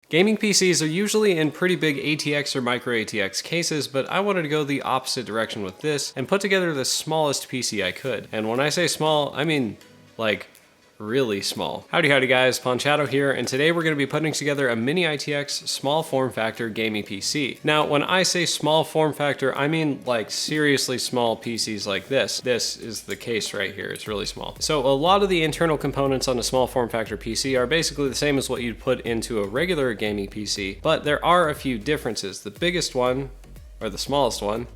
Gaming PCs are usually in pretty big ATX or micro ATX cases, but I wanted to go the opposite direction with this and put together the smallest PC I could. And when I say small, I mean like really small. Howdy guys, Ponchato here, and today we're going to be putting together a mini ITX small form factor gaming PC. Now, when I say small form factor, I mean like seriously small PCs like this. This is the case right here, it's really small. So a lot of the internal components on a small form factor PC are basically the same as what you'd put into a regular gaming PC, but there are a few differences. The biggest one, or the smallest one,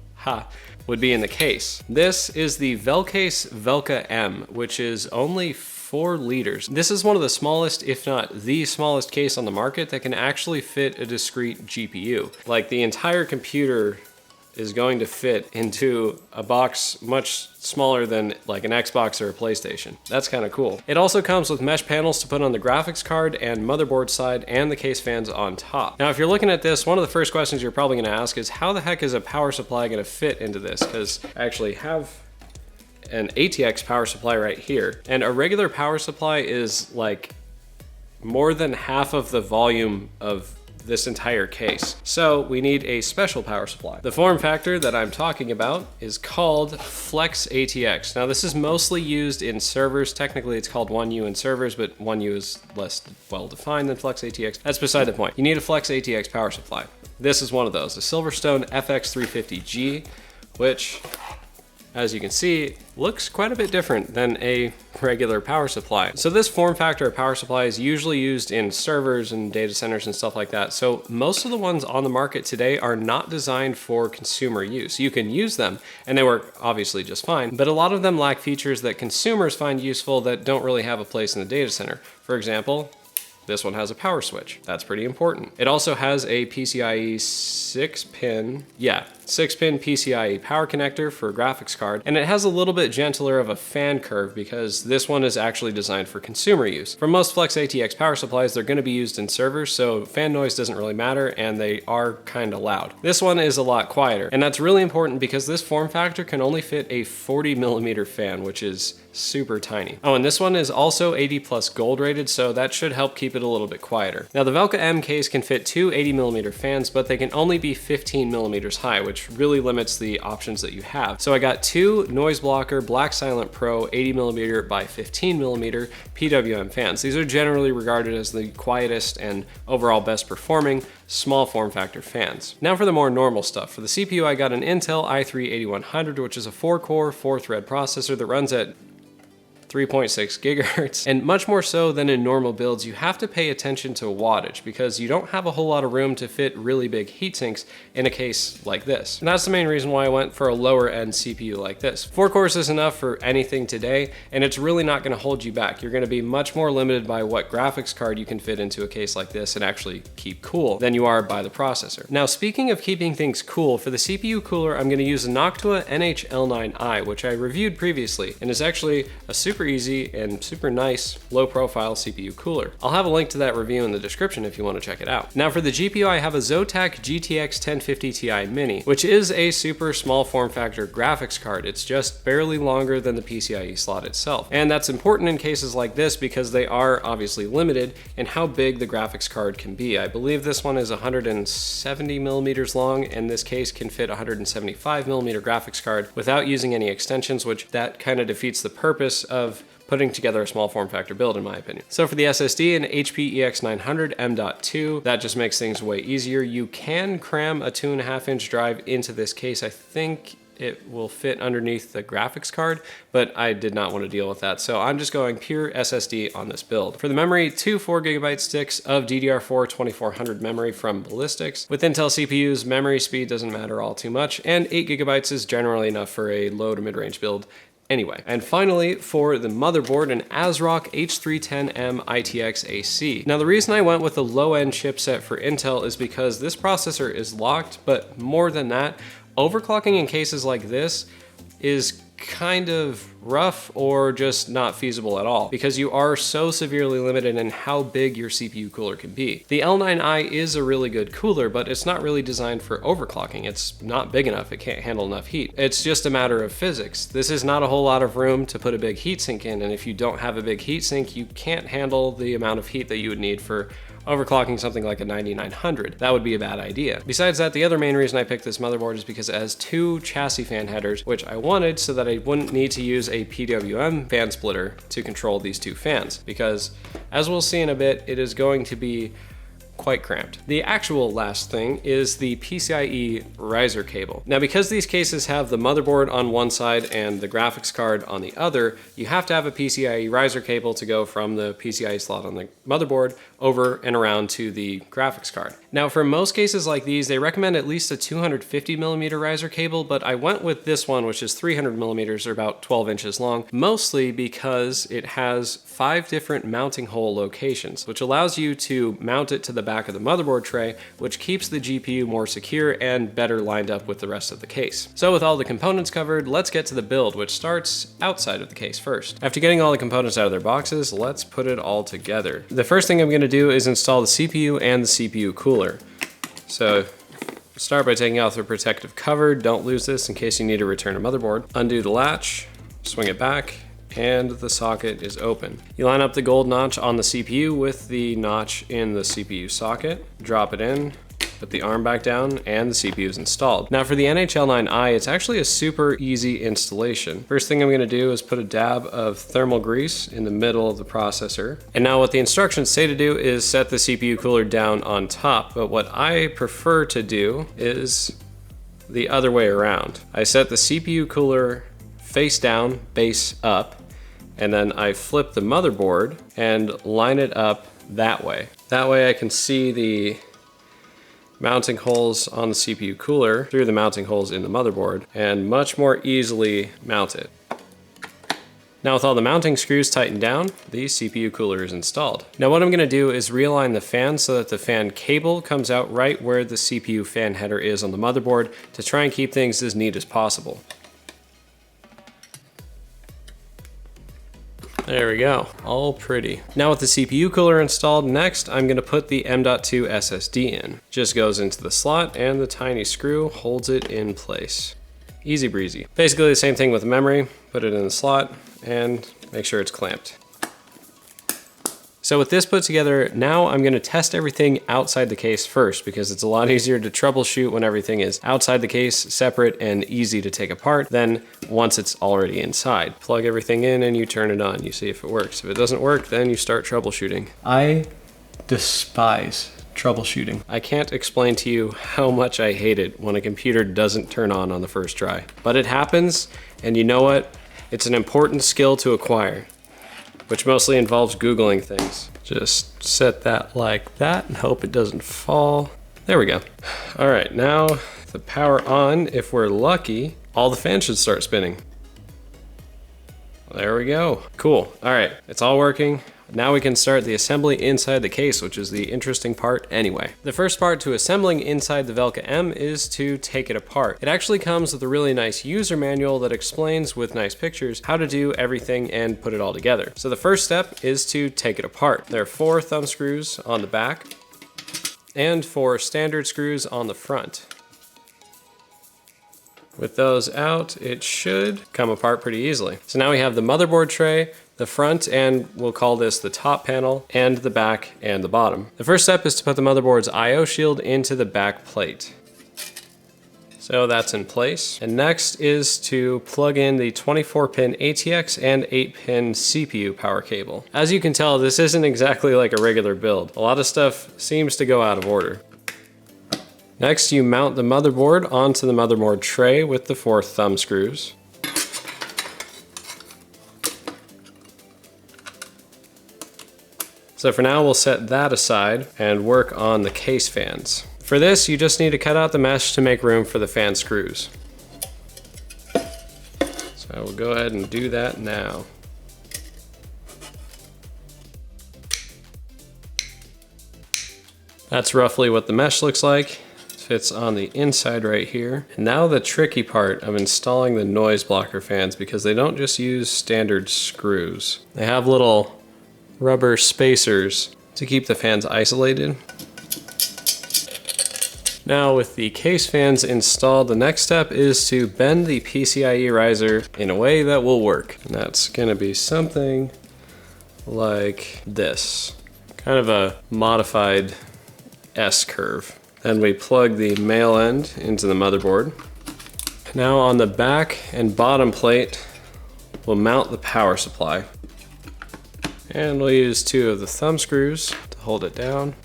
would be in the case. This is the Velcase Velka M, which is only 4 liters. This is one of the smallest, if not the smallest case on the market that can actually fit a discrete GPU. Like the entire computer is going to fit into a box much smaller than like an Xbox or a PlayStation. That's kind of cool. It also comes with mesh panels to put on the graphics card and motherboard side and the case fans on top. Now, if you're looking at this, one of the first questions you're probably gonna ask is how the heck is a power supply gonna fit into this? Because I actually have an ATX power supply right here, and a regular power supply is like more than half of the volume of this entire case. So we need a special power supply. The form factor that I'm talking about is called Flex ATX. Now this is mostly used in servers. Technically it's called 1U in servers, but 1U is less well defined than Flex ATX. That's beside the point. You need a Flex ATX power supply. This is one of those, a Silverstone FX350G, which, as you can see, looks quite a bit different than a regular power supply. So this form factor of power supply is usually used in servers and data centers and stuff like that. So most of the ones on the market today are not designed for consumer use. You can use them and they work obviously just fine, but a lot of them lack features that consumers find useful that don't really have a place in the data center. For example, this one has a power switch. That's pretty important. It also has a PCIe 6-pin PCIe power connector for a graphics card, and it has a little bit gentler of a fan curve because this one is actually designed for consumer use. For most Flex ATX power supplies, they're going to be used in servers, so fan noise doesn't really matter, and they are kind of loud. This one is a lot quieter, and that's really important because this form factor can only fit a 40mm fan, which is super tiny. Oh, and this one is also 80+ gold rated, so that should help keep it a little bit quieter. Now the Velka M case can fit 2 80mm fans, but they can only be 15mm high, which really limits the options that you have. So I got 2 Noise Blocker Black Silent Pro 80mm by 15mm PWM fans. These are generally regarded as the quietest and overall best performing small form factor fans. Now for the more normal stuff. For the CPU, I got an Intel i3-8100, which is a 4-core, 4-thread processor that runs at 3.6 gigahertz, and much more so than in normal builds, you have to pay attention to wattage because you don't have a whole lot of room to fit really big heat sinks in a case like this. And that's the main reason why I went for a lower end CPU like this. 4 cores is enough for anything today, and it's really not going to hold you back. You're going to be much more limited by what graphics card you can fit into a case like this and actually keep cool than you are by the processor. Now, speaking of keeping things cool, for the CPU cooler, I'm going to use a Noctua NH-L9i, which I reviewed previously, and is actually a super easy and super nice low profile CPU cooler. I'll have a link to that review in the description if you want to check it out. Now for the GPU, I have a Zotac GTX 1050 Ti Mini, which is a super small form factor graphics card. It's just barely longer than the PCIe slot itself. And that's important in cases like this because they are obviously limited in how big the graphics card can be. I believe this one is 170mm long, and this case can fit a 175mm graphics card without using any extensions, which that kind of defeats the purpose of putting together a small form factor build in my opinion. So for the SSD, an HP EX900 M.2, that just makes things way easier. You can cram a 2.5-inch drive into this case. I think it will fit underneath the graphics card, but I did not want to deal with that. So I'm just going pure SSD on this build. For the memory, 2 4GB sticks of DDR4 2400 memory from Ballistics. With Intel CPUs, memory speed doesn't matter all too much, and 8GB is generally enough for a low to mid-range build anyway. And finally, for the motherboard, an ASRock H310M ITX AC. Now the reason I went with the low-end chipset for Intel is because this processor is locked, but more than that, overclocking in cases like this is kind of rough or just not feasible at all because you are so severely limited in how big your CPU cooler can be. The L9i is a really good cooler, but it's not really designed for overclocking. It's not big enough, it can't handle enough heat. It's just a matter of physics. This is not a whole lot of room to put a big heatsink in, and if you don't have a big heatsink, you can't handle the amount of heat that you would need for overclocking something like a 9900. That would be a bad idea. Besides that, the other main reason I picked this motherboard is because it has 2 chassis fan headers, which I wanted so that I wouldn't need to use a PWM fan splitter to control these 2 fans, because as we'll see in a bit, it is going to be quite cramped. The actual last thing is the PCIe riser cable. Now, because these cases have the motherboard on one side and the graphics card on the other, you have to have a PCIe riser cable to go from the PCIe slot on the motherboard over and around to the graphics card. Now, for most cases like these, they recommend at least a 250mm riser cable, but I went with this one, which is 300mm or about 12 inches long, mostly because it has 5 different mounting hole locations, which allows you to mount it to the back of the motherboard tray, which keeps the GPU more secure and better lined up with the rest of the case. So with all the components covered, let's get to the build, which starts outside of the case first. After getting all the components out of their boxes, let's put it all together. The first thing I'm going to do is install the CPU and the CPU cooler. So start by taking off the protective cover. Don't lose this in case you need to return a motherboard. Undo the latch, swing it back, and the socket is open. You line up the gold notch on the CPU with the notch in the CPU socket, drop it in, put the arm back down, and the CPU is installed. Now for the NHL9i, it's actually a super easy installation. First thing I'm gonna do is put a dab of thermal grease in the middle of the processor. And now what the instructions say to do is set the CPU cooler down on top, but what I prefer to do is the other way around. I set the CPU cooler face down, base up, and then I flip the motherboard and line it up that way. That way I can see the mounting holes on the CPU cooler through the mounting holes in the motherboard and much more easily mount it. Now with all the mounting screws tightened down, the CPU cooler is installed. Now what I'm going to do is realign the fan so that the fan cable comes out right where the CPU fan header is on the motherboard to try and keep things as neat as possible. There we go, all pretty. Now with the CPU cooler installed, next I'm gonna put the M.2 SSD in. Just goes into the slot and the tiny screw holds it in place. Easy breezy. Basically the same thing with the memory, put it in the slot and make sure it's clamped. So with this put together, now I'm gonna test everything outside the case first because it's a lot easier to troubleshoot when everything is outside the case, separate and easy to take apart than once it's already inside. Plug everything in and you turn it on. You see if it works. If it doesn't work, then you start troubleshooting. I despise troubleshooting. I can't explain to you how much I hate it when a computer doesn't turn on the first try. But it happens, and you know what? It's an important skill to acquire, which mostly involves Googling things. Just set that like that and hope it doesn't fall. There we go. All right, now the power on, if we're lucky, all the fans should start spinning. There we go. Cool. All right, it's all working. Now we can start the assembly inside the case, which is the interesting part anyway. The first part to assembling inside the Velka M is to take it apart. It actually comes with a really nice user manual that explains with nice pictures how to do everything and put it all together. So the first step is to take it apart. There are 4 thumb screws on the back and 4 standard screws on the front. With those out, it should come apart pretty easily. So now we have the motherboard tray, the front, and we'll call this the top panel, and the back and the bottom. The first step is to put the motherboard's I/O shield into the back plate. So that's in place. And next is to plug in the 24-pin ATX and 8-pin CPU power cable. As you can tell, this isn't exactly like a regular build. A lot of stuff seems to go out of order. Next, you mount the motherboard onto the motherboard tray with the 4 thumb screws. So for now, we'll set that aside and work on the case fans. For this, you just need to cut out the mesh to make room for the fan screws. So I will go ahead and do that now. That's roughly what the mesh looks like. It fits on the inside right here. And now the tricky part of installing the noise blocker fans, because they don't just use standard screws. They have little rubber spacers to keep the fans isolated. Now with the case fans installed, the next step is to bend the PCIe riser in a way that will work. And that's gonna be something like this. Kind of a modified S curve. Then we plug the male end into the motherboard. Now on the back and bottom plate, we'll mount the power supply. And we'll use 2 of the thumb screws to hold it down.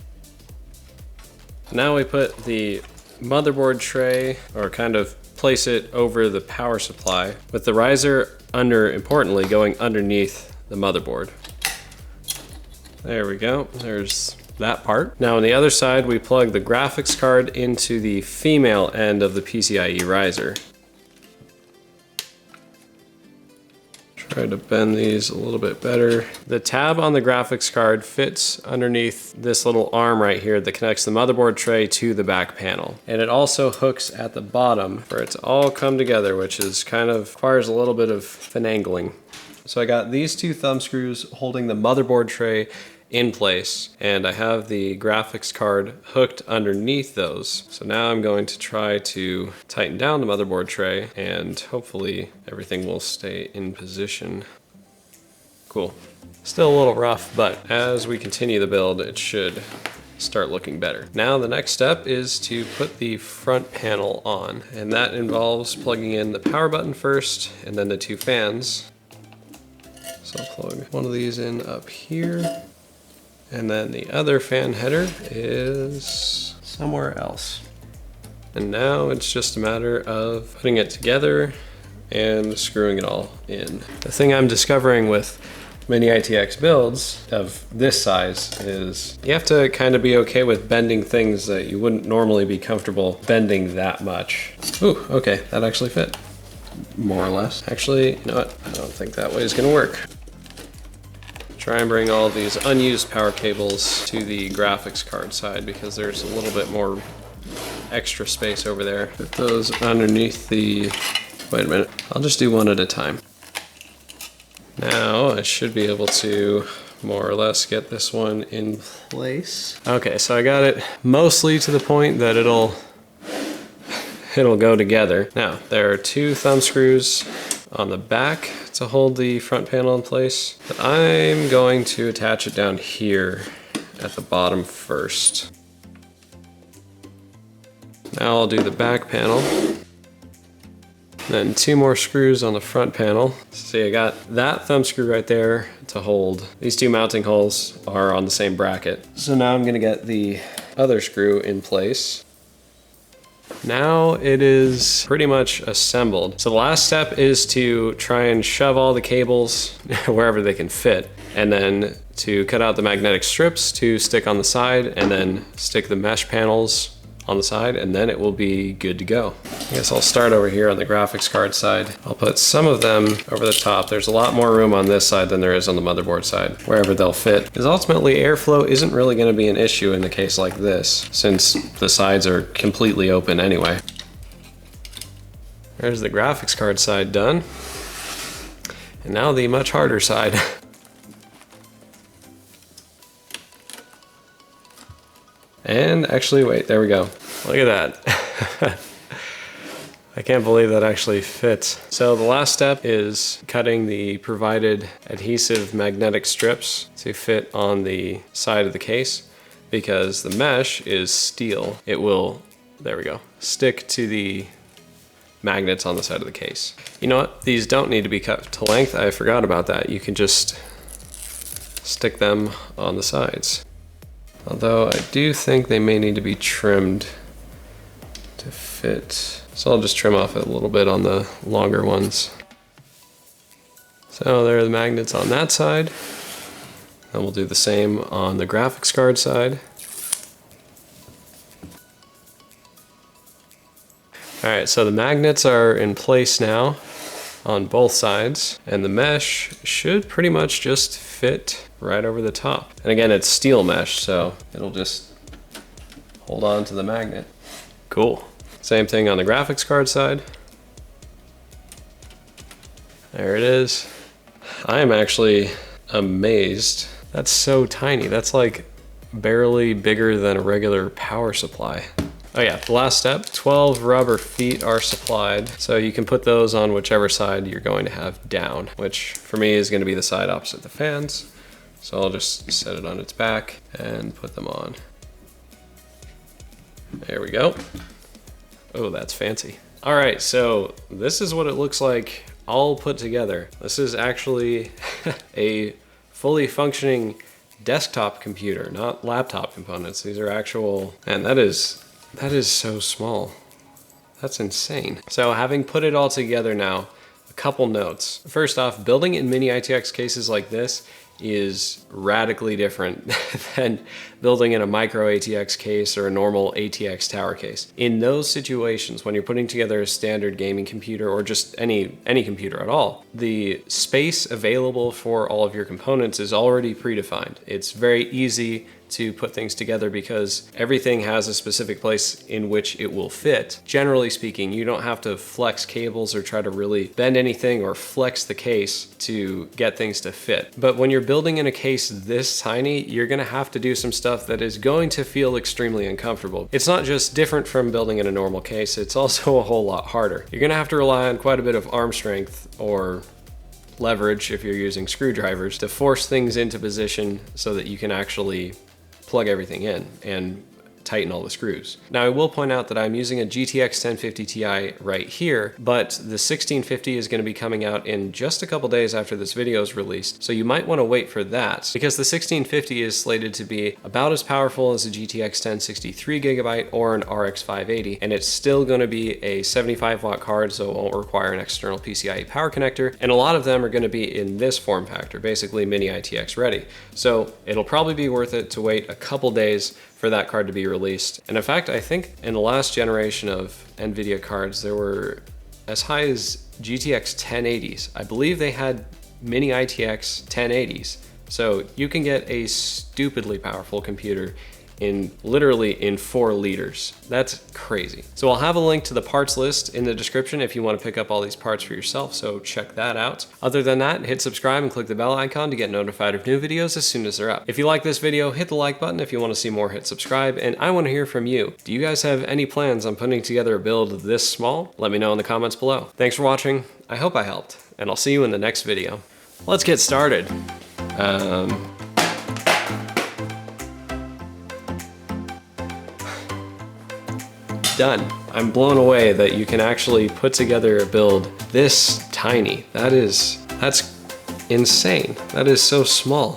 Now we put the motherboard tray, or kind of place it over the power supply, with the riser importantly, going underneath the motherboard. There we go, there's that part. Now on the other side, we plug the graphics card into the female end of the PCIe riser. Try to bend these a little bit better. The tab on the graphics card fits underneath this little arm right here that connects the motherboard tray to the back panel. And it also hooks at the bottom for it to all come together, which is kind of requires a little bit of finagling. So I got these 2 thumb screws holding the motherboard tray in place, and I have the graphics card hooked underneath those. So now I'm going to try to tighten down the motherboard tray, and hopefully everything will stay in position. Cool. Still a little rough, but as we continue the build, it should start looking better. Now the next step is to put the front panel on, and that involves plugging in the power button first, and then the 2 fans. So I'll plug one of these in up here. And then the other fan header is somewhere else. And now it's just a matter of putting it together and screwing it all in. The thing I'm discovering with mini ITX builds of this size is you have to kind of be okay with bending things that you wouldn't normally be comfortable bending that much. Ooh, okay, that actually fit. More or less. Actually, you know what? I don't think that way is gonna work. Try and bring all these unused power cables to the graphics card side because there's a little bit more extra space over there. Put those underneath the, wait a minute, I'll just do one at a time. Now I should be able to more or less get this one in place. Okay, so I got it mostly to the point that it'll go together. Now, there are 2 thumb screws on the back to hold the front panel in place, but I'm going to attach it down here at the bottom first. Now I'll do the back panel. Then 2 more screws on the front panel. See, I got that thumb screw right there to hold. These 2 mounting holes are on the same bracket. So now I'm gonna get the other screw in place. Now it is pretty much assembled. So the last step is to try and shove all the cables wherever they can fit, and then to cut out the magnetic strips to stick on the side, and then stick the mesh panels on the side, and then it will be good to go. I guess I'll start over here on the graphics card side. I'll put some of them over the top. There's a lot more room on this side than there is on the motherboard side, wherever they'll fit. Because ultimately airflow isn't really going to be an issue in a case like this, since the sides are completely open anyway. There's the graphics card side done. And now the much harder side. And actually, wait, there we go. Look at that. I can't believe that actually fits. So the last step is cutting the provided adhesive magnetic strips to fit on the side of the case, because the mesh is steel. It will, there we go, stick to the magnets on the side of the case. You know what? These don't need to be cut to length. I forgot about that. You can just stick them on the sides. Although I do think they may need to be trimmed to fit. So I'll just trim off a little bit on the longer ones. So there are the magnets on that side. And we'll do the same on the graphics card side. All right, so the magnets are in place now on both sides, and the mesh should pretty much just fit right over the top. And again, it's steel mesh, so it'll just hold on to the magnet. Cool. Same thing on the graphics card side. There it is. I am actually amazed. That's so tiny. That's like barely bigger than a regular power supply. Oh yeah, the last step, 12 rubber feet are supplied. So you can put those on whichever side you're going to have down, which for me is going to be the side opposite the fans. So I'll just set it on its back and put them on. There we go. Oh, that's fancy. All right, so this is what it looks like all put together. This is actually a fully functioning desktop computer, not laptop components. These are actual, and that is so small. That's insane. So having put it all together now, a couple notes. First off, building in mini ITX cases like this is radically different than building in a micro ATX case or a normal ATX tower case. In those situations, when you're putting together a standard gaming computer or just any computer at all, the space available for all of your components is already predefined. It's very easy to put things together because everything has a specific place in which it will fit. Generally speaking, you don't have to flex cables or try to really bend anything or flex the case to get things to fit. But when you're building in a case this tiny, you're gonna have to do some stuff that is going to feel extremely uncomfortable. It's not just different from building in a normal case, it's also a whole lot harder. You're gonna have to rely on quite a bit of arm strength or leverage if you're using screwdrivers to force things into position so that you can actually plug everything in and tighten all the screws. Now I will point out that I'm using a GTX 1050 Ti right here, but the 1650 is going to be coming out in just a couple days after this video is released, so you might want to wait for that because the 1650 is slated to be about as powerful as a GTX 1063 GB or an RX 580, and it's still going to be a 75 watt card, so it won't require an external PCIe power connector, and a lot of them are going to be in this form factor, basically mini ITX ready. So it'll probably be worth it to wait a couple days for that card to be released. And in fact, I think in the last generation of NVIDIA cards, there were as high as GTX 1080s. I believe they had mini ITX 1080s. So you can get a stupidly powerful computer literally in 4 liters. That's crazy. So I'll have a link to the parts list in the description if you want to pick up all these parts for yourself, so check that out. Other than that, hit subscribe and click the bell icon to get notified of new videos as soon as they're up. If you like this video, hit the like button. If you want to see more, hit subscribe, and I want to hear from you. Do you guys have any plans on putting together a build this small? Let me know in the comments below. Thanks for watching. I hope I helped, and I'll see you in the next video. Let's get started. Done. I'm blown away that you can actually put together a build this tiny. That's insane. That is so small.